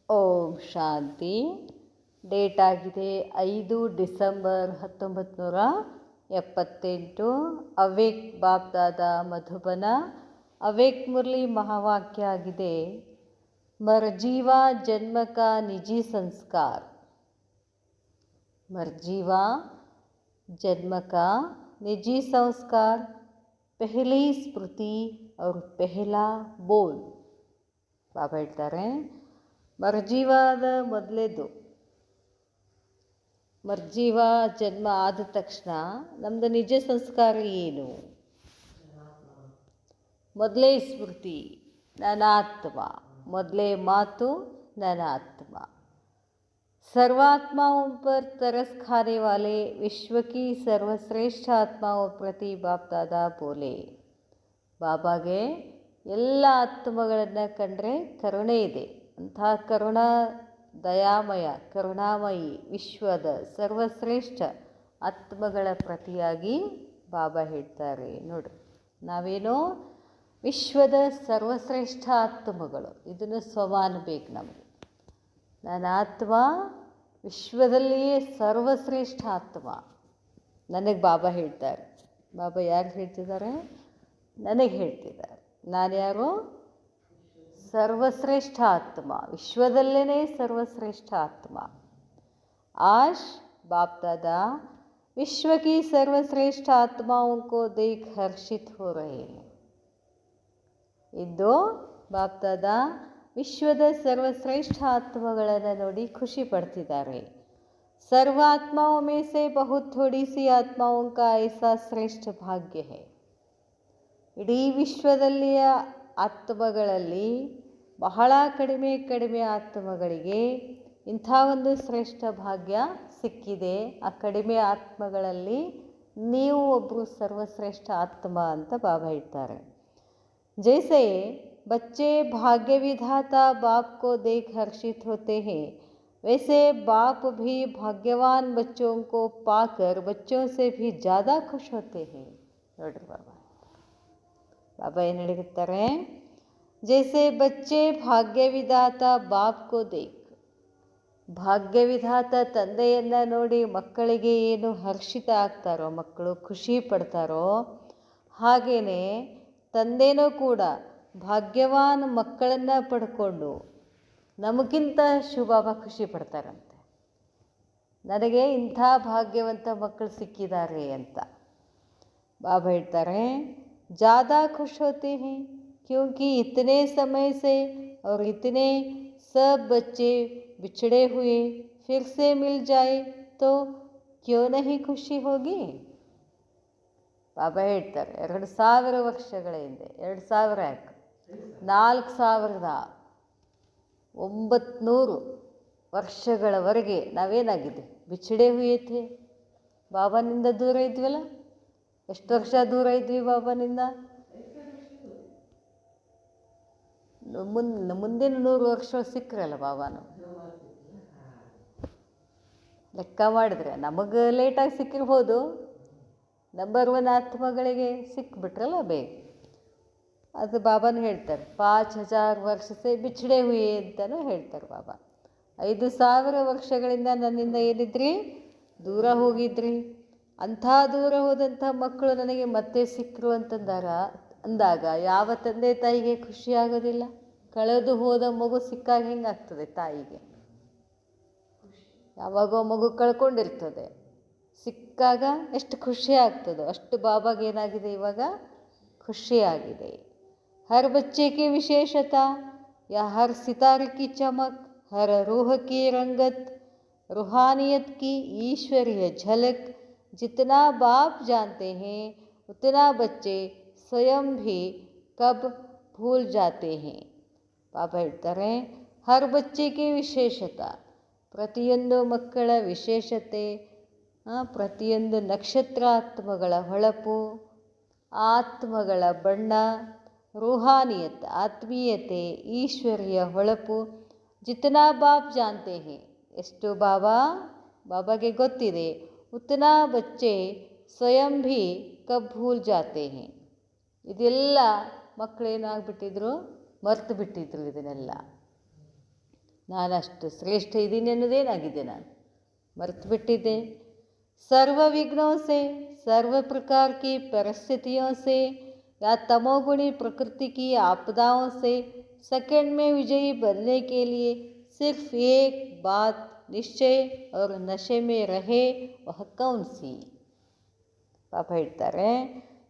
ಓಂ ಶಾಂತಿ. Date ಆಗಿದೆ 5 December 1978. ಅವೇಕ್ ಬಾಪ್ದಾದ ಮಧುಬನ. ಅವೇಕ್ ಮುರಳಿ ಮಹಾವಾಕ್ಯ ಆಗಿದೆ, ಮರ್ಜೀವಾ ಜನ್ಮ ಕಾ ನಿಜಿ ಸಂಸ್ಕಾರ. मरजीवा जन्म का निजी संस्कार, पहली स्मृति और पहला बोल. ಬಾಬಾ ಹೇಳ್ತಾರೆ, ಮರ್ಜೀವಾದ ಮೊದಲೇದು. ಮರ್ಜೀವ ಜನ್ಮ ಆದ ತಕ್ಷಣ ನಮ್ಮದು ನಿಜ ಸಂಸ್ಕಾರ ಏನು? ಮೊದಲೇ ಸ್ಮೃತಿ ನನಾತ್ಮ, ಮೊದಲೇ ಮಾತು ನನಾತ್ಮ. सर्वात्माओं पर तरस खाने वाले विश्व की सर्वश्रेष्ठ आत्माओं प्रति बाप दादा बोले. ಬಾಬಾಗೆ ಎಲ್ಲ ಆತ್ಮಗಳನ್ನು ಕಂಡ್ರೆ ಕರುಣೆ ಇದೆ. ಅಂತಹ ಕರುಣಾ ದಯಾಮಯ ಕರುಣಾಮಯಿ ವಿಶ್ವದ ಸರ್ವಶ್ರೇಷ್ಠ ಆತ್ಮಗಳ ಪ್ರತಿಯಾಗಿ ಬಾಬಾ ಹೇಳ್ತಾರೆ. ನೋಡ್ರಿ, ನಾವೇನೋ ವಿಶ್ವದ ಸರ್ವಶ್ರೇಷ್ಠ ಆತ್ಮಗಳು, ಇದನ್ನು ಸ್ವಮಾನ ಬೇಕು ನಮಗೆ. ನನ್ನ ಆತ್ಮ ವಿಶ್ವದಲ್ಲಿಯೇ ಸರ್ವಶ್ರೇಷ್ಠ ಆತ್ಮ ನನಗೆ ಬಾಬಾ ಹೇಳ್ತಾರೆ. ಬಾಬಾ ಯಾರು ಹೇಳ್ತಿದ್ದಾರೆ? ನನಗೆ ಹೇಳ್ತಿದ್ದಾರೆ. ನಾನು ಯಾರು? सर्वश्रेष्ठ आत्मा, विश्वदल्लेने सर्वश्रेष्ठ आत्मा. आज बाप दादा विश्व की सर्वश्रेष्ठ आत्माओं को देख हर्षित हो रहे हैं. इंदो बाप दादा ವಿಶ್ವದ ಸರ್ವಶ್ರೇಷ್ಠ ಆತ್ಮಗಳನ್ನು ನೋಡಿ ಖುಷಿ ಪಡ್ತಿದ್ದಾರೆ. सर्व आत्माओं में से बहुत थोड़ी सी आत्माओं का ऐसा श्रेष्ठ भाग्य है. ಇಡೀ ವಿಶ್ವದಲ್ಲಿಯ ಆತ್ಮಗಳಲ್ಲಿ ಬಹಳ ಕಡಿಮೆ ಆತ್ಮಗಳಿಗೆ ಇಂಥ ಒಂದು ಶ್ರೇಷ್ಠ ಭಾಗ್ಯ ಸಿಕ್ಕಿದೆ. ಆ ಕಡಿಮೆ ಆತ್ಮಗಳಲ್ಲಿ ನೀವು ಒಬ್ಬರು ಸರ್ವಶ್ರೇಷ್ಠ ಆತ್ಮ ಅಂತ ಬಾಬಾ ಹೇಳ್ತಾರೆ. ಜೈಸೆ बच्चे भाग्य विधाता बाप को देख हर्षित होते हैं, वैसे बाप भी भाग्यवान बच्चों को पाकर बच्चों से भी ज़्यादा खुश होते हैं. ನೋಡ್ರಿ ಬಾಬಾ ಏನು ಹೇಳ್ತಾರೆ, जैसे बच्चे भाग्य विधाता बाप को देख, ಭಾಗ್ಯವಿಧಾತ ತಂದೆಯನ್ನು ನೋಡಿ ಮಕ್ಕಳಿಗೆ ಏನು ಹರ್ಷಿತ ಆಗ್ತಾರೋ, ಮಕ್ಕಳು ಖುಷಿ ಪಡ್ತಾರೋ, ಹಾಗೆಯೇ ತಂದೆನೂ ಕೂಡ ಭಾಗ್ಯವಾನ್ ಮಕ್ಕಳನ್ನು ಪಡ್ಕೊಂಡು ನಮಗಿಂತ ಬಾಬಾ ಖುಷಿ ಪಡ್ತಾರಂತೆ. ನನಗೆ ಇಂಥ ಭಾಗ್ಯವಂತ ಮಕ್ಕಳು ಸಿಕ್ಕಿದ್ದಾರೆ ಅಂತ ಬಾಬಾ ಹೇಳ್ತಾರೆ. ज़्यादा खुश होते हैं क्योंकि इतने समय से और इतने सब बच्चे बिछड़े हुए फिर से मिल जाए तो क्यों नहीं खुशी होगी. ಬಾಬಾ ಹೇಳ್ತಾರೆ, 2000 ವರ್ಷಗಳ ಹಿಂದೆ, 2000 ಯಾಕೆ 4900 ವರ್ಷಗಳವರೆಗೆ ನಾವೇನಾಗಿದೆ? ಬಿಚ್ಚಡೆ ಹುಯೇತೆ. ಬಾಬಾನಿಂದ ದೂರ ಇದ್ವಲ್ಲ. ಎಷ್ಟು ವರ್ಷ ದೂರ ಇದ್ವಿ ಬಾಬಾನಿಂದ? ಮುಂದಿನ 100 ವರ್ಷ ಸಿಕ್ಕರಲ್ಲ ಬಾಬಾನು. ಲೆಕ್ಕ ಮಾಡಿದ್ರೆ ನಮಗೆ ಲೇಟಾಗಿ ಸಿಕ್ಕಿರ್ಬೋದು, ನಂಬರ್ 1 ಆತ್ಮಗಳಿಗೆ ಸಿಕ್ಬಿಟ್ರಲ್ಲ ಬೇಗ. ಅದು ಬಾಬಾನು ಹೇಳ್ತಾರೆ, 5000 ವರ್ಷ ಸೇ ಬಿಚ್ಚಡೆ ಹುಯೇ ಅಂತಲೂ ಹೇಳ್ತಾರೆ ಬಾಬಾ. 5000 ವರ್ಷಗಳಿಂದ ನನ್ನಿಂದ ಏನಿದ್ರಿ? ದೂರ ಹೋಗಿದ್ರಿ. ಅಂಥ ದೂರ ಹೋದಂಥ ಮಕ್ಕಳು ನನಗೆ ಮತ್ತೆ ಸಿಕ್ಕರು ಅಂದಾಗ ಯಾವ ತಂದೆ ತಾಯಿಗೆ ಖುಷಿ ಆಗೋದಿಲ್ಲ? ಕಳೆದು ಹೋದ ಮಗು ಸಿಕ್ಕಾಗ ಹೆಂಗಾಗ್ತದೆ ತಾಯಿಗೆ? ಯಾವಾಗೋ ಮಗು ಕಳ್ಕೊಂಡಿರ್ತದೆ, ಸಿಕ್ಕಾಗ ಎಷ್ಟು ಖುಷಿ ಆಗ್ತದೋ ಅಷ್ಟು ಬಾಬಾಗೆ ಏನಾಗಿದೆ? ಇವಾಗ ಖುಷಿಯಾಗಿದೆ. हर बच्चे की विशेषता या हर सितारे की चमक, हर रूह की रंगत, रूहानियत की ईश्वरीय झलक जितना बाप जानते हैं उतना बच्चे स्वयं भी कब भूल जाते हैं. ಬಾಬಾ ಹೇಳ್ತಾರೆ, ಹರ್ ಬಚ್ಚೆ ಕಿ ವಿಶೇಷತಾ, ಪ್ರತಿಯೊಂದು ಮಕ್ಕಳ ವಿಶೇಷತೆ, ಪ್ರತಿಯೊಂದು ನಕ್ಷತ್ರಾತ್ಮಗಳ ಹೊಳಪು, ಆತ್ಮಗಳ ಬಣ್ಣ, ರೂಹಾನಿಯತ್ ಆತ್ಮೀಯತೆ, ಈಶ್ವರಿಯ ಹೊಳಪು, ಜಿತನಾ ಬಾಪ್ ಜಾನ್ತೆ ಹೇ, ಎಷ್ಟು ಬಾಬಾಗೆ ಗೊತ್ತಿದೆ, ಉತನಾ ಬಚ್ಚೆ ಸ್ವಯಂ ಭೀ ಕಬ್ ಭೂಲ್ ಜಾತೆ ಹೇ. ಇದೆಲ್ಲ ಮಕ್ಕಳೇನಾಗ್ಬಿಟ್ಟಿದ್ರು? ಮರ್ತು ಬಿಟ್ಟಿದ್ರು ಇದನ್ನೆಲ್ಲ. ನಾನಷ್ಟು ಶ್ರೇಷ್ಠ ಇದ್ದೀನಿ ಅನ್ನೋದೇನಾಗಿದೆ, ನಾನು मर्त बिಟ್ಟಿದ್ದೆ. सर्व विघ्नों से, सर्व प्रकार की परिस्थितियों से या तमोगुणी प्रकृति की आपदाओं से सेकंड में विजयी बनने के लिए सिर्फ एक बात निश्चय और नशे में रहे, वह कौन सी? ಪಾಪ ಹೇಳ್ತಾರೆ,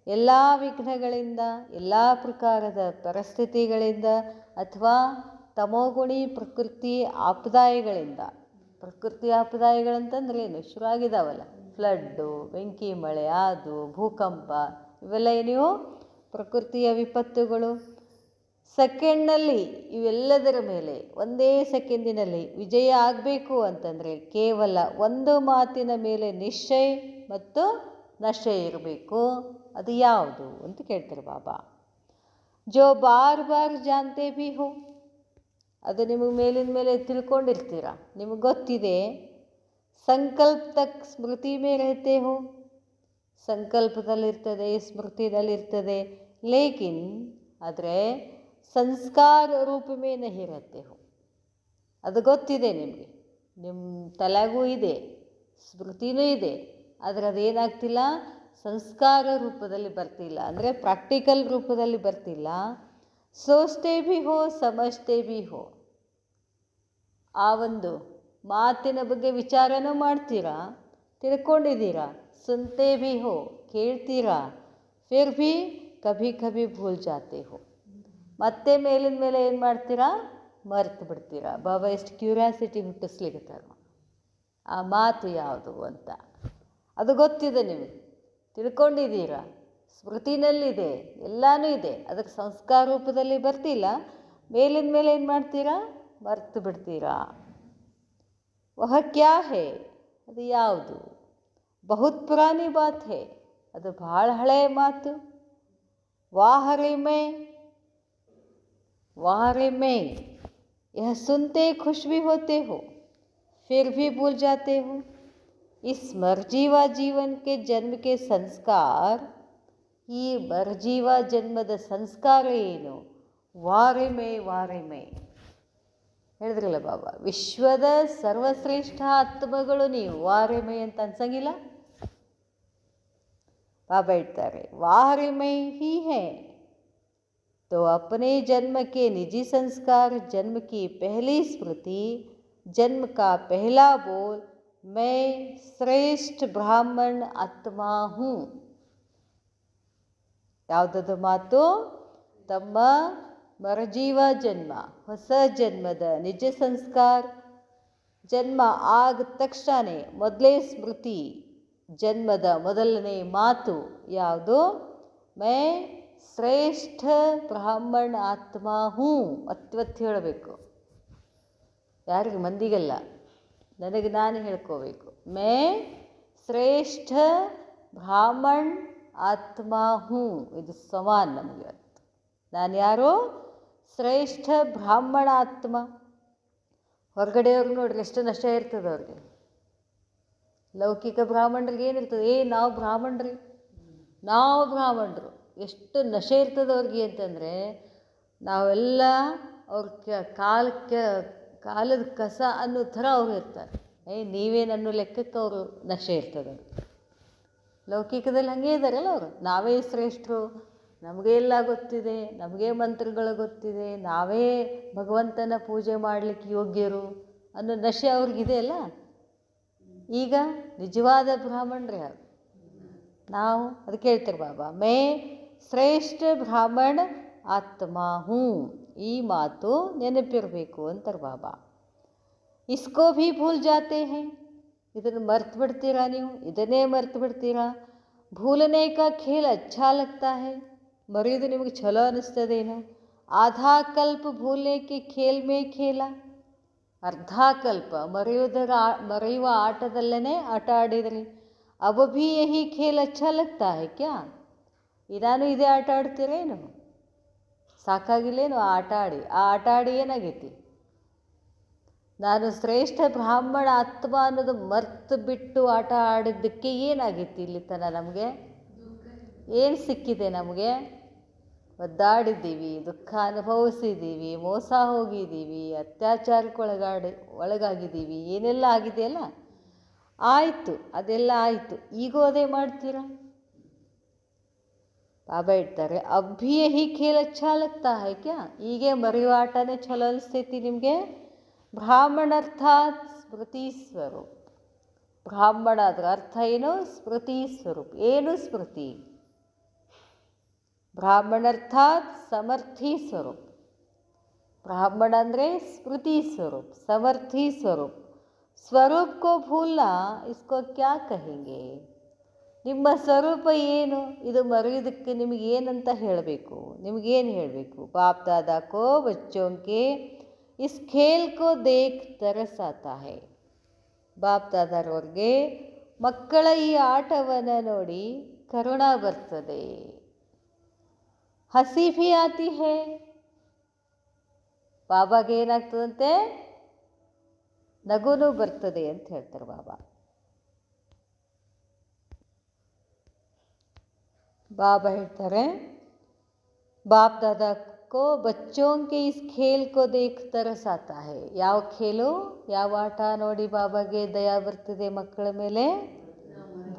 ಎಲ್ಲ ವಿಘ್ನಗಳಿಂದ, ಎಲ್ಲ ಪ್ರಕಾರದ ಪರಿಸ್ಥಿತಿಗಳಿಂದ ಅಥವಾ ತಮೋಗುಣಿ ಪ್ರಕೃತಿ ಆಪದಾಯಗಳಿಂದ. ಪ್ರಕೃತಿ ಆಪದಾಯಗಳಂತಂದ್ರೆ ಏನು? ಶುರು ಆಗಿದಾವಲ್ಲ, ಫ್ಲಡ್ಡು, ಬೆಂಕಿ ಮಳೆ, ಅದು ಭೂಕಂಪ, ಇವೆಲ್ಲ ಏನಿವು ಪ್ರಕೃತಿಯ ವಿಪತ್ತುಗಳು. ಸೆಕೆಂಡ್ನಲ್ಲಿ ಇವೆಲ್ಲದರ ಮೇಲೆ ಒಂದೇ ಸೆಕೆಂಡಿನಲ್ಲಿ ವಿಜಯ ಆಗಬೇಕು ಅಂತಂದರೆ ಕೇವಲ ಒಂದು ಮಾತಿನ ಮೇಲೆ ನಿಶ್ಚಯ ಮತ್ತು ನಶೆ ಇರಬೇಕು. ಅದು ಯಾವುದು ಅಂತ ಕೇಳ್ತಾರೆ ಬಾಬಾ. ಜೋ ಬಾರ್ ಬಾರ್ ಜಾನ್ತೆ ಭಿ ಹೋ, ಅದು ನಿಮಗೆ ಮೇಲಿನ ಮೇಲೆ ತಿಳ್ಕೊಂಡಿರ್ತೀರ, ನಿಮಗೆ ಗೊತ್ತಿದೆ. ಸಂಕಲ್ಪ ತಕ್ ಸ್ಮೃತಿ ಮೇ ರಹತೆ ಹೋ, ಸಂಕಲ್ಪದಲ್ಲಿರ್ತದೆ, ಸ್ಮೃತಿದಲ್ಲಿರ್ತದೆ. ಲೇಕಿನ್ ಆದರೆ ಸಂಸ್ಕಾರ ರೂಪ ಮೇ ನಹಿ ರಹತೆ ಹೋ, ಅದು ಗೊತ್ತಿದೆ ನಿಮಗೆ, ನಿಮ್ಮ ತಲೆಗೂ ಇದೆ, ಸ್ಮೃತಿನೂ ಇದೆ, ಆದರೆ ಅದೇನಾಗ್ತಿಲ್ಲ, ಸಂಸ್ಕಾರ ರೂಪದಲ್ಲಿ ಬರ್ತಿಲ್ಲ, ಅಂದರೆ ಪ್ರಾಕ್ಟಿಕಲ್ ರೂಪದಲ್ಲಿ ಬರ್ತಿಲ್ಲ. ಸೋಚ್ತೆ ಭಿ ಹೋ, ಸಮಜ್ತೆ ಭಿ ಹೋ, ಆ ಒಂದು ಮಾತಿನ ಬಗ್ಗೆ ವಿಚಾರನೂ ಮಾಡ್ತೀರಾ, ತಿಳ್ಕೊಂಡಿದ್ದೀರಾ. ಸುನ್ತೆ ಭಿ ಹೋ, ಕೇಳ್ತೀರಾ. ಫಿರ್ ಭಿ ಕಭಿ ಕಭಿ ಭೂಲ್ ಜಾತೆ ಹೋ, ಮತ್ತೆ ಮೇಲಿನ ಮೇಲೆ ಏನು ಮಾಡ್ತೀರಾ, ಮರ್ತು ಬಿಡ್ತೀರಾ. ಬಾಬಾ ಎಷ್ಟು ಕ್ಯೂರಿಯಾಸಿಟಿ ಹುಟ್ಟಿಸ್ಲಿಕ್ಕತ್ತಾರ, ಆ ಮಾತು ಯಾವುದು ಅಂತ. ಅದು ಗೊತ್ತಿದೆ ನಿಮಗೆ, ತಿಳ್ಕೊಂಡಿದ್ದೀರಾ, ಸ್ಮೃತಿನಲ್ಲಿದೆ, ಎಲ್ಲನೂ ಇದೆ. ಅದಕ್ಕೆ ಸಂಸ್ಕಾರ ರೂಪದಲ್ಲಿ ಬರ್ತಿಲ್ಲ, ಮೇಲಿನ ಮೇಲೆ ಏನು ಮಾಡ್ತೀರಾ, ಮರ್ತು ಬಿಡ್ತೀರಾ. ವಹ ಕ್ಯಾ ಹೇ, ಅದು ಯಾವುದು? ಬಹುತ್ ಪುರಾನಿ ಬಾತ್ ಹೇ, ಅದು ಭಾಳ ಹಳೆಯ ಮಾತು. ವಾಹರಿ ಮೇ, वारे में यह सुनते खुश भी होते हो, फिर भी भूल जाते हो. इस मर्जीवा जीवन के जन्म के संस्कार, ಈ ಮರ್ಜೀವ ಜನ್ಮದ ಸಂಸ್ಕಾರ ಏನು? ವಾರೆ ಮೇ ಹೇಳಿದ್ರಲ್ಲ ಬಾಬಾ, ವಿಶ್ವದ ಸರ್ವಶ್ರೇಷ್ಠ ಆತ್ಮಗಳು ನೀವು. ವಾರೆ ಮೇ ಅಂತ ಅನ್ಸಂಗಿಲ್ಲ. ಬಾಬಾ ಹೇಳ್ತಾರೆ, ವಾರೆ ಮೇ ಹಿ ಹೇ. तो अपने जन्म के निजी संस्कार, जन्म की पहली स्मृति, जन्म का पहला बोल, मैं श्रेष्ठ ब्राह्मण आत्मा हूँ. ಯಾವುದದು ಮಾತು? ತಮ್ಮ ಮರಜೀವ ಜನ್ಮ, ಹೊಸ ಜನ್ಮದ ನಿಜ ಸಂಸ್ಕಾರ, ಜನ್ಮ ಆದ ತಕ್ಷಣ ಮೊದಲೇ ಸ್ಮೃತಿ, ಜನ್ಮದ ಮೊದಲನೇ ಮಾತು ಯಾವುದು? ಮೈ ಶ್ರೇಷ್ಠ ಬ್ರಾಹ್ಮಣ ಆತ್ಮ ಹೂ. ಒತ್ತಿ ಹೇಳಬೇಕು, ಯಾರಿಗೆ? ಮಂದಿಗೆಲ್ಲ, ನನಗೆ ನಾನು ಹೇಳ್ಕೋಬೇಕು. ಮೈ ಶ್ರೇಷ್ಠ ಬ್ರಾಹ್ಮಣ ಆತ್ಮ ಹೂ. ಇದು ಸಮಾನ ನಮಗೆ. ನಾನು ಯಾರು? ಶ್ರೇಷ್ಠ ಬ್ರಾಹ್ಮಣ ಆತ್ಮ. ಹೊರಗಡೆಯವ್ರಿಗೆ ನೋಡ್ರಿ ಎಷ್ಟು ನಷ್ಟ ಇರ್ತದೆ ಅವ್ರಿಗೆ. ಲೌಕಿಕ ಬ್ರಾಹ್ಮಣರಿಗೆ ಏನಿರ್ತದೆ? ನಾವು ಬ್ರಾಹ್ಮಣರು, ನಾವು ಬ್ರಾಹ್ಮಣರು. ಎಷ್ಟು ನಶೆ ಇರ್ತದೆ ಅವ್ರಿಗೆ ಅಂತಂದರೆ, ನಾವೆಲ್ಲ ಅವ್ರ ಕಾಲದ ಕಸ ಅನ್ನೋ ಥರ ಅವ್ರು ಇರ್ತಾರೆ. ನೀವೇನನ್ನೋ ಲೆಕ್ಕಕ್ಕೆ ಅವರು ನಶೆ ಇರ್ತದೆ. ಲೌಕಿಕದಲ್ಲಿ ಹಾಗೆ ಇದ್ದಾರಲ್ಲ ಅವರು. ನಾವೇ ಶ್ರೇಷ್ಠರು, ನಮಗೆ ಎಲ್ಲ ಗೊತ್ತಿದೆ, ನಮಗೆ ಮಂತ್ರಗಳು ಗೊತ್ತಿದೆ, ನಾವೇ ಭಗವಂತನ ಪೂಜೆ ಮಾಡಲಿಕ್ಕೆ ಯೋಗ್ಯರು ಅನ್ನೋ ನಶೆ ಅವ್ರಿಗಿದೆ ಅಲ್ಲ. ಈಗ ನಿಜವಾದ ಬ್ರಾಹ್ಮಣರೇ ಯಾರು? ನಾವು. ಅದಕ್ಕೆ ಹೇಳ್ತಾರೆ ಬಾಬಾ, ಮೇ ಶ್ರೇಷ್ಠ ಬ್ರಾಹ್ಮಣ ಆತ್ಮ ಹೂ. ಈ ಮಾತು ನೆನಪಿರಬೇಕು ಅಂತಾರೆ ಬಾಬಾ. ಇಸ್ಕೋ ಭೀ ಭೂಲ್ ಜಾತೆ ಹೇ, ಇದನ್ನು ಮರ್ತು ಬಿಡ್ತೀರಾ ನೀವು, ಇದನ್ನೇ ಮರ್ತು ಬಿಡ್ತೀರಾ. ಭೂಲನೆ ಕಾ ಖೇಲ್ ಅಚ್ಚಾ ಲಗ್ತಾ ಹೇ, ಮರೆಯೋದು ನಿಮಗೆ ಚಲೋ ಅನ್ನಿಸ್ತದೇನು? ಆಧಾ ಕಲ್ಪ ಭೂಲ್ನೆ ಕಿ ಖೇಲ್ ಮೇ ಖೇಲ, ಅರ್ಧ ಕಲ್ಪ ಮರೆಯುವ ಆಟದಲ್ಲೇ ಆಟ ಆಡಿದ್ರಿ. अब भी यही खेल अच्छा लगता है क्या? ಇದಾನು ಇದೇ ಆಟ ಆಡ್ತೀರೇನು? ಸಾಕಾಗಿಲ್ಲೇನು ಆ ಆಟ ಆಡಿ? ಆ ಆಟ ಆಡಿ ಏನಾಗೈತಿ? ನಾನು ಶ್ರೇಷ್ಠ ಬ್ರಾಹ್ಮಣ ಆತ್ಮ ಅನ್ನೋದು ಮರ್ತು ಬಿಟ್ಟು ಆಟ ಆಡಿದ್ದಕ್ಕೆ ಏನಾಗೈತಿ? ಇಲ್ಲಿ ತನಕ ನಮಗೆ ಏನು ಸಿಕ್ಕಿದೆ? ನಮಗೆ ಒದ್ದಾಡಿದ್ದೀವಿ, ದುಃಖ ಅನುಭವಿಸಿದ್ದೀವಿ, ಮೋಸ ಹೋಗಿದ್ದೀವಿ, ಅತ್ಯಾಚಾರಕ್ಕೆ ಒಳಗಾಗಿದ್ದೀವಿ, ಏನೆಲ್ಲ ಆಗಿದೆಯಲ್ಲ, ಆಯಿತು, ಅದೆಲ್ಲ ಆಯಿತು. ಈಗೂ ಅದೇ ಮಾಡ್ತೀರಾ? ಬಾಬಾ ಹೇಳ್ತಾರೆ, ಅಭಿ ಯಹಿ ಖೇಲ್ ಅಚ್ಚಾ ಲಗ್ತಾ ಹೈ ಕ್ಯಾ? ಹೀಗೆ ಮರೆಯುವ ಆಟನೇ ಚಲೋ ಅನಿಸ್ತೈತಿ ನಿಮಗೆ? ಬ್ರಾಹ್ಮಣ ಅರ್ಥಾತ್ ಸ್ಮೃತಿ ಸ್ವರೂಪ್. ಬ್ರಾಹ್ಮಣ ಅದರ ಅರ್ಥ ಏನು? ಸ್ಮೃತಿ ಸ್ವರೂಪ್. ಏನು ಸ್ಮೃತಿ? ಬ್ರಾಹ್ಮಣ ಅರ್ಥಾತ್ ಸಮರ್ಥಿ ಸ್ವರೂಪ್. ಬ್ರಾಹ್ಮಣ ಅಂದರೆ ಸ್ಮೃತಿ ಸ್ವರೂಪ್, ಸಮರ್ಥಿ ಸ್ವರೂಪ್. ಸ್ವರೂಪ್ ಕೋ ಭೂಲ್ನಾ ಇಸ್ಕೋ ಕ್ಯಾ ಕಹೆಂಗೆ? ನಿಮ್ಮ ಸ್ವರೂಪ ಏನು? ಇದು ಮರೆಯೋದಕ್ಕೆ ನಿಮಗೇನಂತ ಹೇಳಬೇಕು? ನಿಮಗೇನು ಹೇಳಬೇಕು? ಬಾಪ್ ದಾದಾ ಕೋ ಬಚ್ಚೋಂಕೆ ಇಸ್ ಖೇಲ್ ಕೋ ದೇಖ್ ತರಸ್ ಆತಾ ಹೈ. ಬಾಪ್ ದಾದಾರವ್ರಿಗೆ ಮಕ್ಕಳ ಈ ಆಟವನ್ನು ನೋಡಿ ಕರುಣ ಬರ್ತದೆ. ಹಸಿ ಭಿ ಆತಿ ಹೇ. ಬಾಬಾಗೆ ಏನಾಗ್ತದಂತೆ? ನಗುನೂ ಬರ್ತದೆ ಅಂತ ಹೇಳ್ತಾರೆ ಬಾಬಾ. ಬಾಬಾ ಹೇಳ್ತಾರೆ, ಬಾಪ್ ದಾದಾ ಕೋ ಬಚ್ಚೋಂ ಕೆ ಇಸ್ ಖೇಲ್ ಕೋ ದೇಖ್ ತರಸ್ ಆತಾ ಹೈ. ಯಾವ ಖೇಲು, ಯಾವ ಆಟ ನೋಡಿ ಬಾಬಾಗೆ ದಯಾ ಬರ್ತದೆ ಮಕ್ಕಳ ಮೇಲೆ?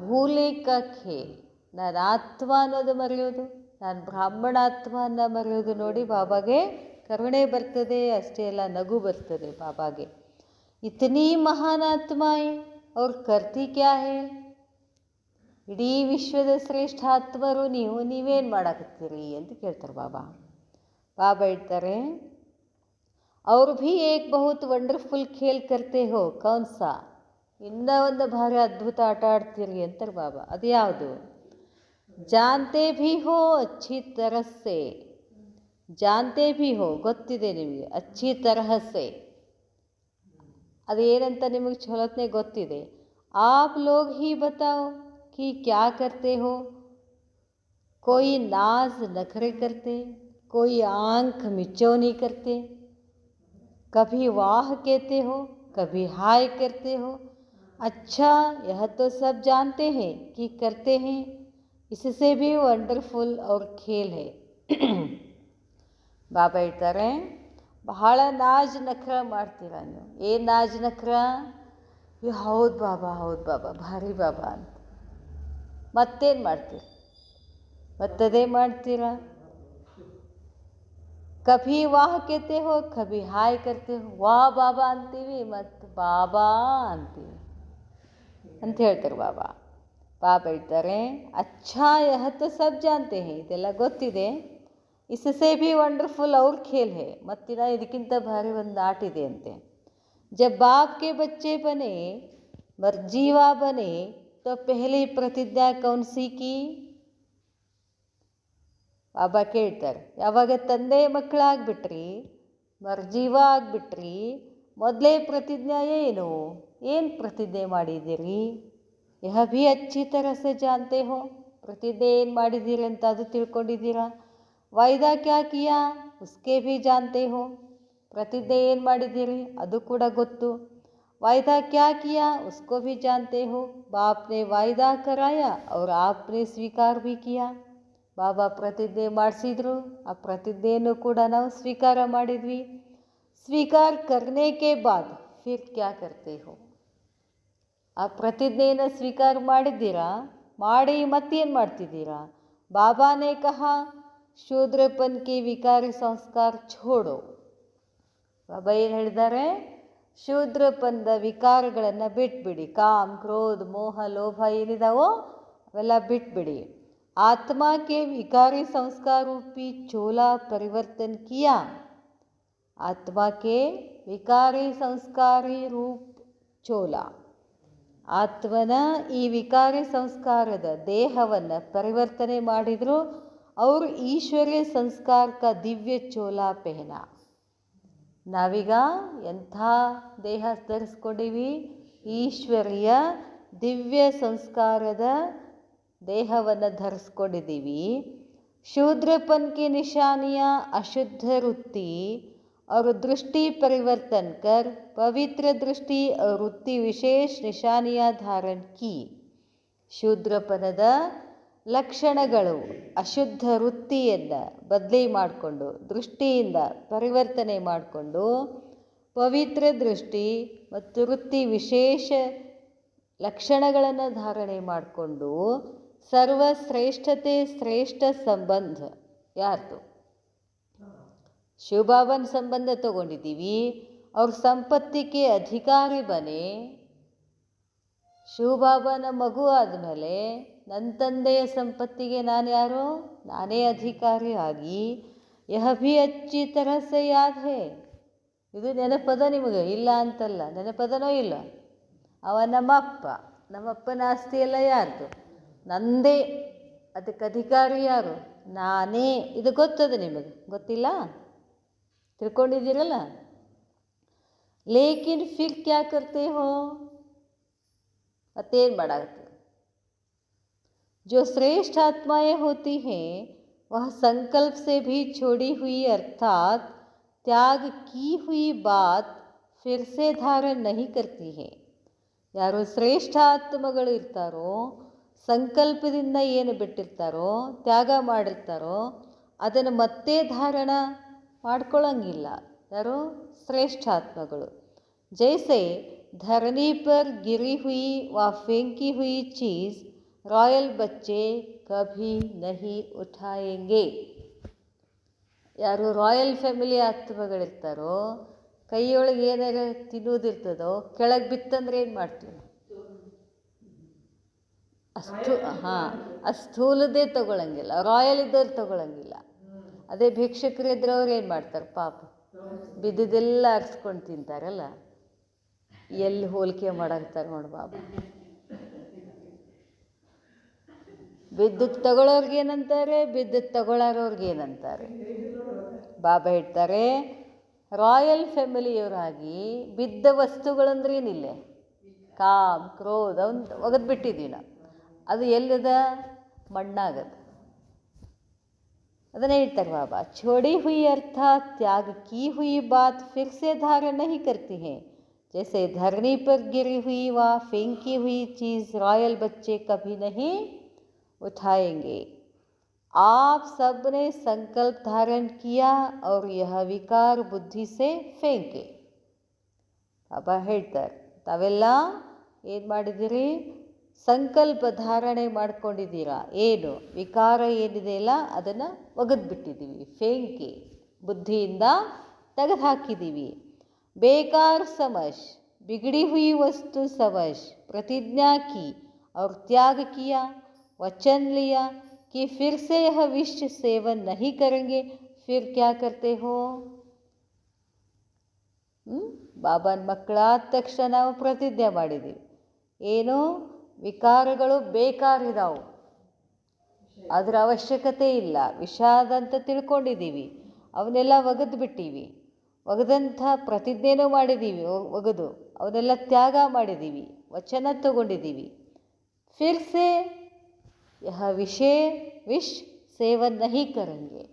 ಭೂಲೆ ಕಾ ಖೇಲ್. ನಾನು ಆತ್ಮ ಅನ್ನೋದು ಮರೆಯೋದು, ನಾನು ಬ್ರಾಹ್ಮಣಾತ್ಮ ಅನ್ನೋ ಮರೆಯೋದು ನೋಡಿ ಬಾಬಾಗೆ ಕರುಣೆ ಬರ್ತದೆ. ಅಷ್ಟೇ ಅಲ್ಲ, ನಗು ಬರ್ತದೆ ಬಾಬಾಗೆ. ಇತನಿ ಮಹಾನ್ ಆತ್ಮ ಹೈ ಅವ್ರ ಕರ್ತಿ ಕ್ಯಾ ಹೈ? ಇಡೀ ವಿಶ್ವದ ಶ್ರೇಷ್ಠ ಆತ್ಮರು ನೀವೇನು ಮಾಡಾಕತ್ತೀರಿ ಅಂತ ಕೇಳ್ತಾರೆ ಬಾಬಾ. ಬಾಬಾ ಹೇಳ್ತಾರೆ, ಅವ್ರು ಭೀ ಏಕ್ ಬಹುತ್ ವಂಡರ್ಫುಲ್ ಖೇಲ್ ಕರ್ತೆ ಹೋ, ಕೌನ್ ಸಾ? ಇನ್ನೂ ಒಂದು ಭಾರಿ ಅದ್ಭುತ ಆಟ ಆಡ್ತೀರಿ ಅಂತಾರೆ ಬಾಬಾ. ಅದು ಯಾವುದು? ಜಾನ್ತೆ ಭೀ ಹೋ ಅಚ್ಚಿ ತರಹಸೆ. ಜಾನ್ತೆ ಭೀ ಹೋ, ಗೊತ್ತಿದೆ ನಿಮಗೆ. ಅಚ್ಚಿ ತರಹಸೆ ಅದೇನಂತ ನಿಮಗೆ ಚಲೋತ್ನೇ ಗೊತ್ತಿದೆ. ಆಪ್ ಲೋಗ್ ಹಿ ಬತಾओ कि क्या करते हो? कोई नाज नखरे करते, कोई आंख मिचौनी करते, कभी वाह कहते हो, कभी हाय करते हो. अच्छा, यह तो सब जानते हैं कि करते हैं, इससे भी ವಂಡರ್ಫುಲ್ और खेल है. ಬಾಬಾ ಹೇಳ್ತಾರೆ, ಬಹಳ ನಾಜ್ ನಖರ ಮಾಡ್ತೀರಾ ನೀವು. ಏನು ನಾಜ್ ನಖರ? ಹೌದು ಬಾಬಾ, ಹೌದು ಬಾಬಾ, ಭಾರಿ ಬಾಬಾ ಅಂತ. ಮತ್ತೇನು ಮಾಡ್ತೀರಿ? ಮತ್ತದೇ ಮಾಡ್ತೀರಾ? ಕಭಿ ವಾಹ್ ಕೇತೆ ಹೋ, ಕಭಿ ಹಾಯ್ ಕರ್ತೆ ಹೋ. ವಾಹ್ ಬಾಬಾ ಅಂತೀವಿ, ಮತ್ತು ಬಾಬಾ ಅಂತೀವಿ ಅಂತ ಹೇಳ್ತಾರೆ ಬಾಬಾ. ಬಾಬಾ ಹೇಳ್ತಾರೆ, ಅಚ್ಚಾ ಯಹ ತೋ ಸಬ್ ಜಾನ್ತೆ ಹೇ. ಇದೆಲ್ಲ ಗೊತ್ತಿದೆ. ಇಸ್ಸೆ ಭಿ ವಂಡರ್ಫುಲ್ ಅವ್ರ ಖೇಲ್ ಹೇ. ಮತ್ತಿನ ಇದಕ್ಕಿಂತ ಭಾರಿ ಒಂದು ಆಟ ಇದೆ ಅಂತೆ. ಜಬ್ ಬಾಪ್ ಕೆ ಬಚ್ಚೆ ಬನೆ, ಮರ್ಜೀವಾ ಬನೆ, तो पहली प्रतिज्ञा कौन सी की? ಬಾಬಾ ಕೇಳ್ತಾರೆ, ಯಾವಾಗ ತಂದೆ ಮಕ್ಕಳಾಗ್ಬಿಟ್ರಿ, ಮರ್ಜೀವ ಆಗಿಬಿಟ್ರಿ, ಮೊದಲೇ ಪ್ರತಿಜ್ಞಾ ಏನು? ಏನು ಪ್ರತಿಜ್ಞೆ ಮಾಡಿದ್ದೀರಿ? ಯಹ ಭೀ ಅಚ್ಚಿ ತರಹಸೆ ಜಾನ್ತೆ ಹೋ. ಪ್ರತಿಜ್ಞೆ ಏನು ಮಾಡಿದ್ದೀರಿ ಅಂತ ಅದು ತಿಳ್ಕೊಂಡಿದ್ದೀರಾ? ವಾಯ್ದಾ ಕ್ಯಾ ಕಿಯಾ ಉಸ್ಕೆ ಭೀ ಜಾನ್ತೆ ಹೋ. ಪ್ರತಿಜ್ಞೆ ಏನು ಮಾಡಿದ್ದೀರಿ ಅದು ಕೂಡ ಗೊತ್ತು. वायदा क्या किया उसको भी जानते हो. बाप ने वायदा कराया और आपने स्वीकार भी किया. ಬಾಬಾ ಪ್ರತಿಜ್ಞೆ ಮಾಡಿಸಿದ್ರು, ಆ ಪ್ರತಿಜ್ಞೆಯನ್ನು ಕೂಡ ನಾವು ಸ್ವೀಕಾರ ಮಾಡಿದ್ವಿ. ಸ್ವೀಕಾರ ಕರ್ನೆ ಕೆ ಬಾದ್ ಫಿರ್ ಕ್ಯಾ ಕರ್ತೆ ಹೋ? ಆ ಪ್ರತಿಜ್ಞೆಯನ್ನು ಸ್ವೀಕಾರ ಮಾಡಿದ್ದೀರಾ, ಮಾಡಿ ಮತ್ತೇನು ಮಾಡ್ತಿದ್ದೀರಾ? ಬಾಬಾನೇ ಕಹಾ ಶೂದ್ರಪನ್ ಕೆ ವಿಕಾರಿ ಸಂಸ್ಕಾರ ಛೋಡೋ. ಬಾಬಾ ಏನು ಹೇಳಿದ್ದಾರೆ? ಶೂದ್ರಪಂದ ವಿಕಾರಗಳನ್ನು ಬಿಟ್ಬಿಡಿ. ಕಾಮ್, ಕ್ರೋಧ, ಮೋಹ, ಲೋಭ ಏನಿದಾವೋ ಅವೆಲ್ಲ ಬಿಟ್ಬಿಡಿ. ಆತ್ಮ ಕೆ ವಿಕಾರಿ ಸಂಸ್ಕಾರ ರೂಪಿ ಚೋಲಾ ಪರಿವರ್ತನ್ ಕಿಯಾ. ಆತ್ಮ ಕೆ ವಿಕಾರಿ ಸಂಸ್ಕಾರಿ ರೂಪ್ ಚೋಲಾ. ಆತ್ಮನ ಈ ವಿಕಾರಿ ಸಂಸ್ಕಾರದ ದೇಹವನ್ನು ಪರಿವರ್ತನೆ ಮಾಡಿದ್ರು. ಅವರು ಈಶ್ವರ್ಯ ಸಂಸ್ಕಾರ ಕ ದಿವ್ಯ ಚೋಲಾ ಪೆಹನಾ. ನಾವೀಗ ಎಂಥ ದೇಹ ಧರಿಸ್ಕೊಂಡಿವಿ? ಈಶ್ವರ್ಯ ದಿವ್ಯ ಸಂಸ್ಕಾರದ ದೇಹವನ್ನು ಧರಿಸ್ಕೊಂಡಿದ್ದೀವಿ. ಶೂದ್ರಪನ್ की निशानियाँ अशुद्ध वृत्ति और दृष्टि परिवर्तन कर पवित्र दृष्टि और वृत्ति विशेष निशानियाँ धारण की. ಶೂದ್ರಪನದ ಲಕ್ಷಣಗಳು ಅಶುದ್ಧ ವೃತ್ತಿಯನ್ನು ಬದಲಿ ಮಾಡಿಕೊಂಡು ದೃಷ್ಟಿಯಿಂದ ಪರಿವರ್ತನೆ ಮಾಡಿಕೊಂಡು ಪವಿತ್ರ ದೃಷ್ಟಿ ಮತ್ತು ವೃತ್ತಿ ವಿಶೇಷ ಲಕ್ಷಣಗಳನ್ನು ಧಾರಣೆ ಮಾಡಿಕೊಂಡು ಸರ್ವಶ್ರೇಷ್ಠತೆ ಶ್ರೇಷ್ಠ ಸಂಬಂಧ ಯಾರ್ದು? ಶಿವಬಾಬನ ಸಂಬಂಧ ತಗೊಂಡಿದ್ದೀವಿ. ಅವ್ರ ಸಂಪತ್ತಿಗೆ ಅಧಿಕಾರಿ ಬನೆ. ಶಿವಬಾಬನ ಮಗು ಆದಮೇಲೆ ನನ್ನ ತಂದೆಯ ಸಂಪತ್ತಿಗೆ ನಾನು ಯಾರು? ನಾನೇ ಅಧಿಕಾರಿ ಆಗಿ ಯಹ ಭಿ ಅಚ್ಚಿ ತರಹ ಸೆ ಯಾದ್ ಹೇ. ಇದು ನೆನಪದ ನಿಮಗೆ? ಇಲ್ಲ ಅಂತಲ್ಲ, ನೆನಪದನೋ ಇಲ್ಲ? ಅವ ನಮ್ಮಪ್ಪನ ಆಸ್ತಿ ಎಲ್ಲ ಯಾರ್ದು? ನಂದೇ. ಅದಕ್ಕೆ ಅಧಿಕಾರಿ ಯಾರು? ನಾನೇ. ಇದು ಗೊತ್ತದ ನಿಮಗೆ? ಗೊತ್ತಿಲ್ಲ? ತಿಳ್ಕೊಂಡಿದ್ದೀರಲ್ಲ. ಲೇಕಿನ್ ಫಿರ್ ಕ್ಯಾ ಕರ್ತೆ ಹೋ? ಮತ್ತೇನು ಮಾಡಾಗುತ್ತೆ? जो श्रेष्ठ आत्माएं होती हैं वह संकल्प से भी छोड़ी हुई अर्थात त्याग की हुई बात फिर से धारण नहीं करती है. ಯಾರು ಶ್ರೇಷ್ಠ ಆತ್ಮಗಳು ಇರ್ತಾರೋ, ಸಂಕಲ್ಪದಿಂದ ಏನು ಬಿಟ್ಟಿರ್ತಾರೋ, ತ್ಯಾಗ ಮಾಡಿರ್ತಾರೋ ಅದನ್ನು ಮತ್ತೆ ಧಾರಣ ಮಾಡ್ಕೊಳ್ಳಂಗಿಲ್ಲ. ಯಾರು? ಶ್ರೇಷ್ಠ ಆತ್ಮಗಳು. ಜೈಸೆ धरनी पर गिरी हुई व फेंकी हुई चीज़ रॉयल बच्चे कभी नहीं उठाएंगे. ಯಾರು ರಾಯಲ್ ಫ್ಯಾಮಿಲಿ ಆತ್ಮಗಳಿರ್ತಾರೋ, ಕೈಯೊಳಗೆ ಏನಾರ ತಿನ್ನೋದಿರ್ತದೋ ಕೆಳಗೆ ಬಿತ್ತಂದ್ರೆ ಏನು ಮಾಡ್ತೀವಿ? ಸ್ಥೂಲದೇ ತಗೊಳಂಗಿಲ್ಲ, ರಾಯಲ್ ಇದ್ದವ್ರು ತಗೊಳಂಗಿಲ್ಲ. ಅದೇ ಭಿಕ್ಷಕರು ಇದ್ರೆ ಅವ್ರು ಏನು ಮಾಡ್ತಾರೆ? ಪಾಪ ಬಿದ್ದದೆಲ್ಲ ಅರ್ಸ್ಕೊಂಡು ತಿಂತಾರಲ್ಲ. ಎಲ್ಲಿ ಹೋಲಿಕೆ ಮಾಡಾಕ್ತಾರೆ ನೋಡಿ ಬಾಬಾ. ಬಿದ್ದದ್ದು ತಗೊಳ್ಳೋರ್ಗೇನಂತಾರೆ, ಬಿದ್ದದ್ದು ತಗೊಳ್ಳೋರವ್ರಿಗೇನಂತಾರೆ? ಬಾಬಾ ಹೇಳ್ತಾರೆ, ರಾಯಲ್ ಫ್ಯಾಮಿಲಿಯವರಾಗಿ ಬಿದ್ದ ವಸ್ತುಗಳಂದ್ರೇನಿಲ್ಲ? ಕಾಮ್ ಕ್ರೋಧ ಅವನ್ನ ಒಗೆದ್ಬಿಟ್ಟಿದ್ದೀವಿ ನಾವು. ಅದು ಎಲ್ಲದ? ಮಣ್ಣಾಗದ. ಅದನ್ನೇ ಹೇಳ್ತಾರೆ ಬಾಬಾ, छोड़ी हुई अर्थात त्याग की हुई बात फिर से धारण नहीं करती है. जैसे धरनी पर गिरी हुई व फेंकी हुई चीज़ रॉयल बच्चे कभी नहीं उठाएंगे. आप सब ने संकल्प धारण किया और यह विकार बुद्धि से फेंके. ಬಾಬಾ ಹೇಳ್ತಾರೆ, ತಾವೆಲ್ಲ ಏನು ಮಾಡಿದ್ದೀರಿ? ಸಂಕಲ್ಪ ಧಾರಣೆ ಮಾಡ್ಕೊಂಡಿದ್ದೀರಾ. ಏನು ವಿಕಾರ ಏನಿದೆಯಲ್ಲ ಅದನ್ನು ಒಗೆದ್ಬಿಟ್ಟಿದ್ದೀವಿ. ಫೇಂಕೆ ಬುದ್ಧಿಯಿಂದ ತೆಗೆದು ಹಾಕಿದ್ದೀವಿ. बेकार समझ, बिगड़ी हुई वस्तु समझ प्रतिज्ञा की और त्याग किया, वचन लिया कि फिर से यह विष सेवन नहीं करेंगे. फिर क्या करते हो? ಬಾಬಾನ ಮಕ್ಕಳಾದ ತಕ್ಷಣ ನಾವು ಪ್ರತಿಜ್ಞೆ ಮಾಡಿದ್ದೀವಿ. ಏನು? ವಿಕಾರಗಳು ಬೇಕಾರಿದಾವು, ಅದರ ಅವಶ್ಯಕತೆ ಇಲ್ಲ, ವಿಷಾದ ಅಂತ ತಿಳ್ಕೊಂಡಿದ್ದೀವಿ. ಅವನ್ನೆಲ್ಲ ಒಗೆದು ಬಿಟ್ಟೀವಿ. ಒಗೆದಂಥ ಪ್ರತಿಜ್ಞೆನೂ ಮಾಡಿದ್ದೀವಿ, ಒಗೆದು ಅವನ್ನೆಲ್ಲ ತ್ಯಾಗ ಮಾಡಿದ್ದೀವಿ, ವಚನ ತಗೊಂಡಿದ್ದೀವಿ. ಫಿರ್ ಸೆ ಯಹ ವಿಷ್ ಸೇವನ್ ನಹಿ ಕರಂಗೆ.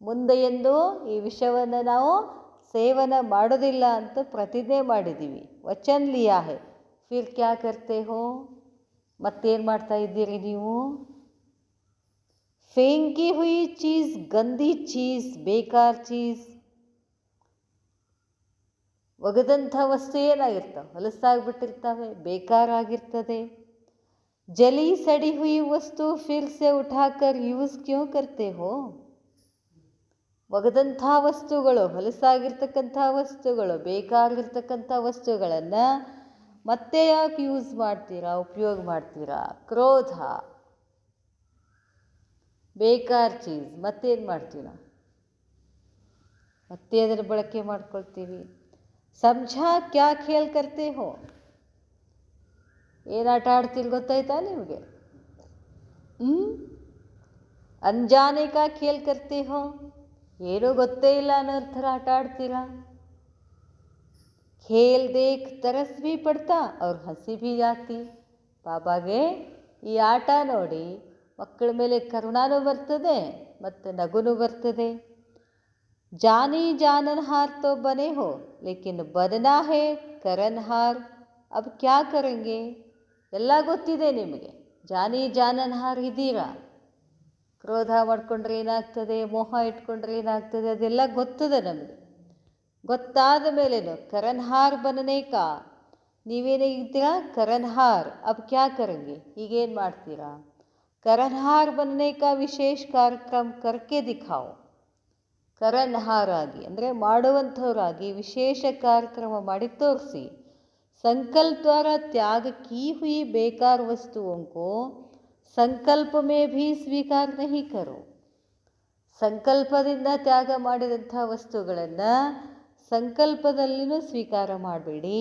ಮುಂದೆ ಎಂದು ಈ ವಿಷವನ್ನು ನಾವು ಸೇವನೆ ಮಾಡೋದಿಲ್ಲ ಅಂತ ಪ್ರತಿಜ್ಞೆ ಮಾಡಿದ್ದೀವಿ. ವಚನ್ ಲಿಯಾ ಹೈ. ಫಿರ್ ಕ್ಯಾ ಕರ್ತೆ ಹೋ? ಮತ್ತೇನು ಮಾಡ್ತಾ ಇದ್ದೀರಿ ನೀವು? ಫೇಂಕಿ ಹುಯಿ ಚೀಸ್, ಗಂದಿ ಚೀಸ್, ಬೇಕಾರ ಚೀಸ್. ಒಗೆದಂಥ ವಸ್ತು ಏನಾಗಿರ್ತಾವೆ? ಹೊಲಸಾಗಿಬಿಟ್ಟಿರ್ತವೆ, ಬೇಕಾರಾಗಿರ್ತದೆ. ಜಲಿ ಸಡಿ ಹುಯಿ ವಸ್ತು ಫಿರ್ ಸೆ ಉಠಾಕರ್ ಯೂಸ್ ಕ್ಯೂ ಕರ್ತೆ ಹೋ? ಒಗೆದಂಥ ವಸ್ತುಗಳು, ಹೊಲಸಾಗಿರ್ತಕ್ಕಂಥ ವಸ್ತುಗಳು, ಬೇಕಾಗಿರ್ತಕ್ಕಂಥ ವಸ್ತುಗಳನ್ನು ಮತ್ತೆ ಯಾಕೆ ಯೂಸ್ ಮಾಡ್ತೀರಾ, ಉಪಯೋಗ ಮಾಡ್ತೀರಾ? ಕ್ರೋಧ, ಬೇಕಾರ ಚೀಸ್, ಮತ್ತೇನು ಮಾಡ್ತೀವಿ ನಾವು? ಮತ್ತೆ ಅದರ ಬಳಕೆ ಮಾಡ್ಕೊಳ್ತೀವಿ. ಸಮझा क्या खेल करते हो? ಏನು ಆಟ ಆಡ್ತೀರಿ ಗೊತ್ತಾಯ್ತಾ ನಿಮಗೆ? ಅನ್ಜಾನೆ ಕಾ ಖೇಲ್ ಕರ್ತೆ ಹೋ? ಏನೂ ಗೊತ್ತೇ ಇಲ್ಲ ಅನ್ನೋ ಥರ ಆಟ ಆಡ್ತೀರಾ. ಖೇಲ್ ದೇಖ್ ತರಸ್ ಭಿ ಪಡ್ತಾ ಅವ್ರ ಹಸಿ ಭಿ ಜಾತಿ. ಬಾಬಾಗೆ ಈ ಆಟ ನೋಡಿ ಮಕ್ಕಳ ಮೇಲೆ ಕರುಣಾನೂ ಬರ್ತದೆ ಮತ್ತು ನಗುನೂ ಬರ್ತದೆ. ಜಾನಿ जाननहार तो बने हो लेकिन बनना है करनहार. अब क्या करेंगे? ಎಲ್ಲ ಗೊತ್ತಿದೆ ನಿಮಗೆ. ಜಾನಿ जाननहार ಇದ್ದೀರಾ, ಕ್ರೋಧ ಮಾಡ್ಕೊಂಡ್ರೆ ಏನಾಗ್ತದೆ, ಮೋಹ ಇಟ್ಕೊಂಡ್ರೆ ಏನಾಗ್ತದೆ, ಅದೆಲ್ಲ ಗೊತ್ತದೆ ನಮಗೆ. ಗೊತ್ತಾದ ಮೇಲೇನು ಕರನ್ಹಾರ್ ಬನನೇಕಾ, ನೀವೇನೇ ಇದ್ದೀರಾ ಕರನ್ಹಾರ್, ಅಬ್ ಕ್ಯಾ ಕರೆಂಗೆ, ಈಗೇನು ಮಾಡ್ತೀರಾ? ಕರನ್ಹಾರ್ ಬನನೇಕಾ ವಿಶೇಷ ಕಾರ್ಯಕ್ರಮ ಕರ್ಕೆ ದಿಖಾओ. ಕರನ್ಹಾರ್ ಆಗಿ ಅಂದರೆ ಮಾಡುವಂಥವರಾಗಿ ವಿಶೇಷ ಕಾರ್ಯಕ್ರಮ ಮಾಡಿ ತೋರಿಸಿ. संकल्प द्वारा त्याग की हुई बेकार वस्तुओं को संकल्प में भी स्वीकार नहीं करो. ಸಂಕಲ್ಪದಿಂದ ತ್ಯಾಗ ಮಾಡಿದಂಥ ವಸ್ತುಗಳನ್ನು ಸಂಕಲ್ಪದಲ್ಲಿನೂ ಸ್ವೀಕಾರ ಮಾಡಬೇಡಿ.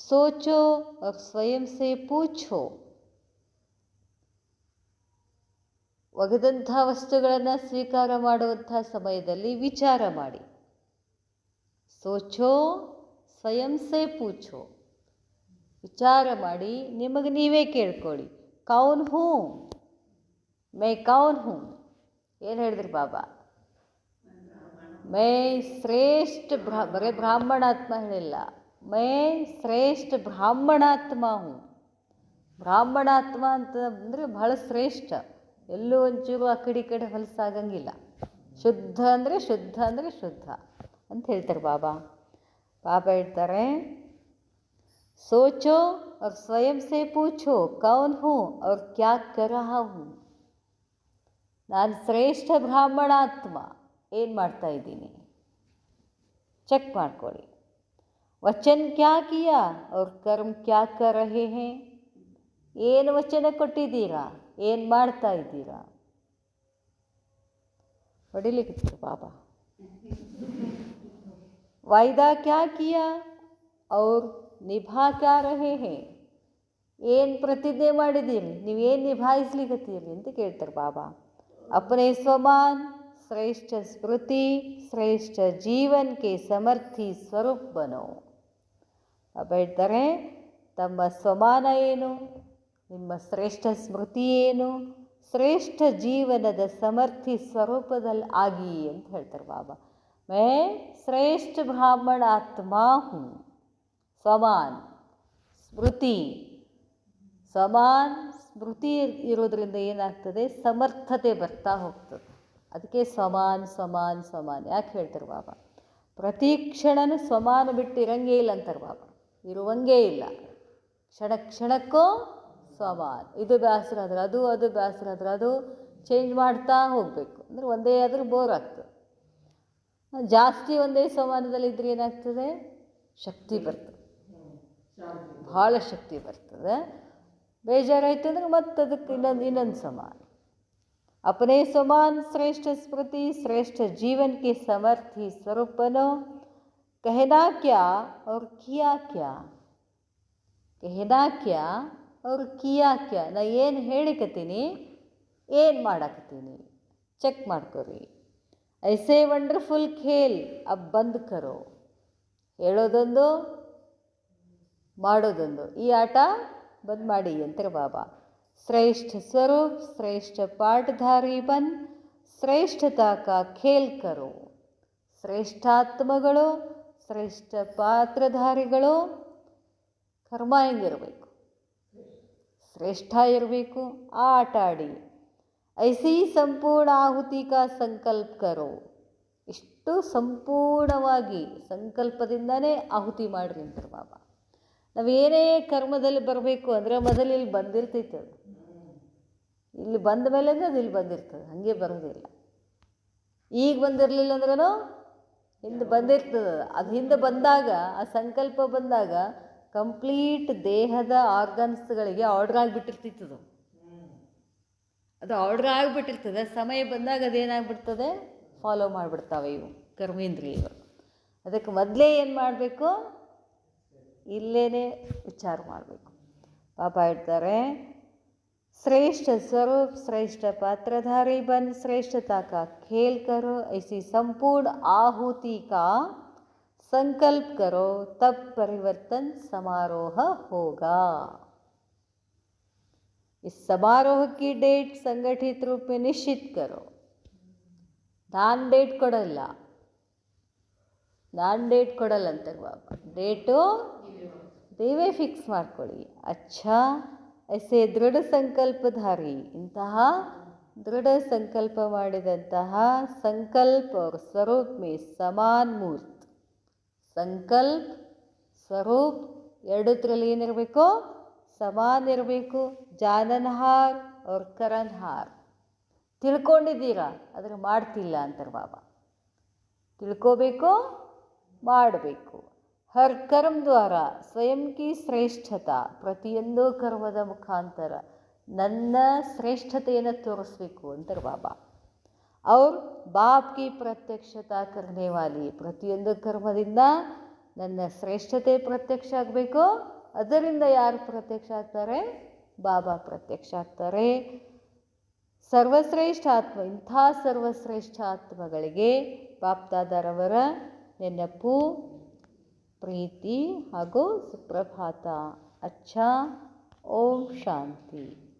ಸೋಚೋ और ಸ್ವಯಂ ಸೇ ಪೂಛೋ, ಒಗೆದಂಥ ವಸ್ತುಗಳನ್ನು ಸ್ವೀಕಾರ ಮಾಡುವಂಥ ಸಮಯದಲ್ಲಿ ವಿಚಾರ ಮಾಡಿ. ಸೋಚೋ ಸ್ವಯಂ ಸೇ ಪೂಛೋ, ವಿಚಾರ ಮಾಡಿ ನಿಮಗೆ ನೀವೇ ಕೇಳ್ಕೊಳ್ಳಿ. ಕೌನ್ ಹೂ ಮೈ ಕೌನ್ ಹೂ, ಏನು ಹೇಳಿದ್ರಿ ಬಾಬಾ? ಮೈ ಶ್ರೇಷ್ಠ ಬರೀ ಬ್ರಾಹ್ಮಣಾತ್ಮ ಹೇಳಿಲ್ಲ, ಮೈ ಶ್ರೇಷ್ಠ ಬ್ರಾಹ್ಮಣಾತ್ಮ ಹೂ. ಬ್ರಾಹ್ಮಣಾತ್ಮ ಅಂತ ಅಂದರೆ ಬಹಳ ಶ್ರೇಷ್ಠ, ಎಲ್ಲೂ ಒಂಚೂರು ಆ ಕಡೆ ಈ ಕಡೆ ಹೊಲಸಾಗಂಗಿಲ್ಲ. ಶುದ್ಧ ಅಂದರೆ ಶುದ್ಧ ಅಂದರೆ ಶುದ್ಧ ಅಂತ ಹೇಳ್ತಾರೆ ಬಾಬಾ. ಬಾಬಾ ಹೇಳ್ತಾರೆ, सोचो और स्वयं से पूछो कौन हूँ और क्या कर रहा हूँ. ನಾನು ಶ್ರೇಷ್ಠ ಬ್ರಾಹ್ಮಣಾತ್ಮ, ಏನು ಮಾಡ್ತಾ ಇದ್ದೀನಿ ಚೆಕ್ ಮಾಡ್ಕೊಳ್ಳಿ. ವಚನ್ ಕ್ಯಾ ಕಿಯಾ और कर्म क्या कर रहे हैं, ಏನು ವಚನ ಕೊಟ್ಟಿದ್ದೀರಾ, ಏನು ಮಾಡ್ತಾ ಇದ್ದೀರಾ? ಹೊಡಿಲಿಕ್ಕೆ ಬಾಬಾ. ವಾಯ್ದಾ ಕ್ಯಾ ಕಿಯಾ और ನಿಭಾ ಕ್ಯಾ ರಹೇ ಹೇ, ಏನು ಪ್ರತಿಜ್ಞೆ ಮಾಡಿದ್ದೀರಿ, ನೀವೇನು ನಿಭಾಯಿಸ್ಲಿಕ್ಕತ್ತೀರಿ ಅಂತ ಕೇಳ್ತಾರೆ ಬಾಬಾ. ಅಪನೇ ಸ್ವಮಾನ್ ಶ್ರೇಷ್ಠ ಸ್ಮೃತಿ ಶ್ರೇಷ್ಠ ಜೀವನ್ ಕೆ ಸಮರ್ಥಿ ಸ್ವರೂಪ ಬನೋ. ಬಾಬಾ ಹೇಳ್ತಾರೆ, ತಮ್ಮ ಸ್ವಮಾನ ಏನು, ನಿಮ್ಮ ಶ್ರೇಷ್ಠ ಸ್ಮೃತಿ ಏನು, ಶ್ರೇಷ್ಠ ಜೀವನದ ಸಮರ್ಥಿ ಸ್ವರೂಪದಲ್ಲಿ ಆಗಿ ಅಂತ ಹೇಳ್ತಾರೆ ಬಾಬಾ. ಮೈ ಶ್ರೇಷ್ಠ ಬ್ರಾಹ್ಮಣ ಆತ್ಮ ಹೂ. ಸ್ವಮಾನ್ ಸ್ಮೃತಿ, ಸಮಾನ್ ಸ್ಮೃತಿ ಇರೋದ್ರಿಂದ ಏನಾಗ್ತದೆ, ಸಮರ್ಥತೆ ಬರ್ತಾ ಹೋಗ್ತದೆ. ಅದಕ್ಕೆ ಸಮಾನ್ ಸಮಾನ್ ಸಮಾನ್ ಯಾಕೆ ಹೇಳ್ತಾರೆ ಬಾಬಾ? ಪ್ರತಿ ಕ್ಷಣನೂ ಸಮಾನ ಬಿಟ್ಟು ಇರಂಗೇ ಇಲ್ಲ ಅಂತಾರೆ ಬಾಬಾ, ಇರುವಂಗೇ ಇಲ್ಲ. ಕ್ಷಣ ಕ್ಷಣಕ್ಕೂ ಸಮಾನ್. ಇದು ಬೇಸರ ಆದ್ರೆ ಅದು, ಅದು ಬೇಸರ ಆದ್ರೆ ಅದು, ಚೇಂಜ್ ಮಾಡ್ತಾ ಹೋಗಬೇಕು. ಅಂದರೆ ಒಂದೇ ಆದರೂ ಬೋರ್ ಆಗ್ತದೆ. ಜಾಸ್ತಿ ಒಂದೇ ಸಮಾನದಲ್ಲಿದ್ದರೆ ಏನಾಗ್ತದೆ, ಶಕ್ತಿ ಬರ್ತದೆ, ಭಾಳ ಶಕ್ತಿ ಬರ್ತದೆ. ಬೇಜಾರಾಯ್ತು ಅಂದರೆ ಮತ್ತೆ ಅದಕ್ಕೆ ಇನ್ನೊಂದು ಸಮಾನ. अपने समान श्रेष्ठ स्मृति श्रेष्ठ जीवन के समर्थी स्वरूप बनो. कहना क्या और किया क्या, कहना क्या और किया क्या, ನಾ ಏನು ಹೇಳಿಕತ್ತೀನಿ ಏನು ಮಾಡಾಕತ್ತೀನಿ ಚೆಕ್ ಮಾಡ್ಕೊರಿ. ಐಸೇ ವಂಡರ್ಫುಲ್ ಖೇಲ್ ಅಬ್ ಬಂದ್ ಕರೋ, ಹೇಳೋದೊಂದು ಮಾಡೋದೊಂದು, ಈ ಆಟ ಬಂದ್ ಮಾಡಿ ಅಂತಾರೆ ಬಾಬಾ. श्रेष्ठ स्वरूप श्रेष्ठ पाठधारी बन ಶ್ರೇಷ್ಠತಾ ಕಾ ಖೇಲ್ ಕರೋ. ಶ್ರೇಷ್ಠಾತ್ಮಗಳು ಶ್ರೇಷ್ಠ ಪಾತ್ರಧಾರಿಗಳು ಕರ್ಮ ಹೆಂಗಿರಬೇಕು, ಶ್ರೇಷ್ಠ ಇರಬೇಕು, ಆ ಆಟ ಆಡಿ. ಐಸಿ ಸಂಪೂರ್ಣ ಆಹುತಿ ಕಾ ಸಂಕಲ್ಪ ಕರೋ, ಇಷ್ಟು ಸಂಪೂರ್ಣವಾಗಿ ಸಂಕಲ್ಪದಿಂದನೇ ಆಹುತಿ ಮಾಡಿರಿ ಅಂತಾರೆ ಬಾಬಾ. ನಾವೇನೇ ಕರ್ಮದಲ್ಲಿ ಬರಬೇಕು ಅಂದರೆ ಮೊದಲು ಇಲ್ಲಿ ಬಂದಿರ್ತೈತೆ, ಅದು ಇಲ್ಲಿ ಬಂದ ಮೇಲೆ ಅದು ಇಲ್ಲಿ ಬಂದಿರ್ತದೆ, ಹಾಗೆ ಬರೋದಿಲ್ಲ. ಈಗ ಬಂದಿರಲಿಲ್ಲ ಅಂದ್ರೂ ಹಿಂದೆ ಬಂದಿರ್ತದೆ. ಅದು ಹಿಂದೆ ಬಂದಾಗ, ಆ ಸಂಕಲ್ಪ ಬಂದಾಗ ಕಂಪ್ಲೀಟ್ ದೇಹದ ಆರ್ಗನ್ಸ್ಗಳಿಗೆ ಆರ್ಡ್ರ್ ಆಗಿಬಿಟ್ಟಿರ್ತೈತದು. ಅದು ಆರ್ಡ್ರ್ ಆಗಿಬಿಟ್ಟಿರ್ತದೆ. ಸಮಯ ಬಂದಾಗ ಅದೇನಾಗ್ಬಿಡ್ತದೆ, ಫಾಲೋ ಮಾಡಿಬಿಡ್ತಾವೆ ಇವು ಕರ್ಮೇಂದ್ರಿಯಗಳು. ಅದಕ್ಕೆ ಮೊದಲೇ ಏನು ಮಾಡಬೇಕು, ಇಲ್ಲೇ ವಿಚಾರ ಮಾಡಬೇಕು. ಪಾಪ ಹೇಳ್ತಾರೆ, श्रेष्ठ स्वरूप श्रेष्ठ पात्रधारी बन श्रेष्ठता का खेल करो. ऐसी संपूर्ण आहुति का संकल्प करो, तब परिवर्तन समारोह होगा. इस समारोह की डेट संगठित रूप में निश्चित करो. ನಾನು ಡೇಟ್ ಕೊಡಲ್ಲ, ನಾನು ಡೇಟ್ ಕೊಡಲ್ಲ ಅಂತಾರೆ ಬಾಬಾ. ಡೇಟು ನೀವೇ ಫಿಕ್ಸ್ ಮಾಡ್ಕೊಳ್ಳಿ. ಅಚ್ಚಾ ಐಸೆ ದೃಢ ಸಂಕಲ್ಪಧಾರಿ, ಇಂತಹ ದೃಢ ಸಂಕಲ್ಪ ಮಾಡಿದಂತಹ ಸಂಕಲ್ಪ और स्वरूप में समान मूर्त ಸಂಕಲ್ಪ ಸ್ವರೂಪ್ ಎರಡರಲ್ಲಿ ಏನಿರಬೇಕು, ಸಮಾನ ಇರಬೇಕು. ಜಾನನ್ಹಾರ್ ಅವ್ರ ಕರನ್ಹಾರ್. ತಿಳ್ಕೊಂಡಿದ್ದೀರಾ ಆದರೆ ಮಾಡ್ತಿಲ್ಲ ಅಂತಾರೆ ಬಾಬಾ. ತಿಳ್ಕೋಬೇಕು, ಮಾಡಬೇಕು. ಹರ್ ಕರ್ಮ ದ್ವಾರ ಸ್ವಯಂ ಕಿ ಶ್ರೇಷ್ಠತಾ, ಪ್ರತಿಯೊಂದು ಕರ್ಮದ ಮುಖಾಂತರ ನನ್ನ ಶ್ರೇಷ್ಠತೆಯನ್ನು ತೋರಿಸ್ಬೇಕು ಅಂತಾರೆ ಬಾಬಾ. ಅವ್ರು ಬಾಪ್ ಕಿ ಪ್ರತ್ಯಕ್ಷತಾ ಕರ್ನೆ ವಾಲಿ, ಪ್ರತಿಯೊಂದು ಕರ್ಮದಿಂದ ನನ್ನ ಶ್ರೇಷ್ಠತೆ ಪ್ರತ್ಯಕ್ಷ ಆಗಬೇಕು. ಅದರಿಂದ ಯಾರು ಪ್ರತ್ಯಕ್ಷ ಆಗ್ತಾರೆ? ಬಾಬಾ ಪ್ರತ್ಯಕ್ಷ ಆಗ್ತಾರೆ. ಸರ್ವಶ್ರೇಷ್ಠ ಆತ್ಮ, ಇಂಥ ಸರ್ವಶ್ರೇಷ್ಠ ಆತ್ಮಗಳಿಗೆ ಬಾಪ್ದಾದರವರ ನೆನಪು, ಪ್ರೀತಿ ಹಾಗೂ ಸುಪ್ರಭಾತ. ಅಚ್ಚಾ, ಓಂ ಶಾಂತಿ.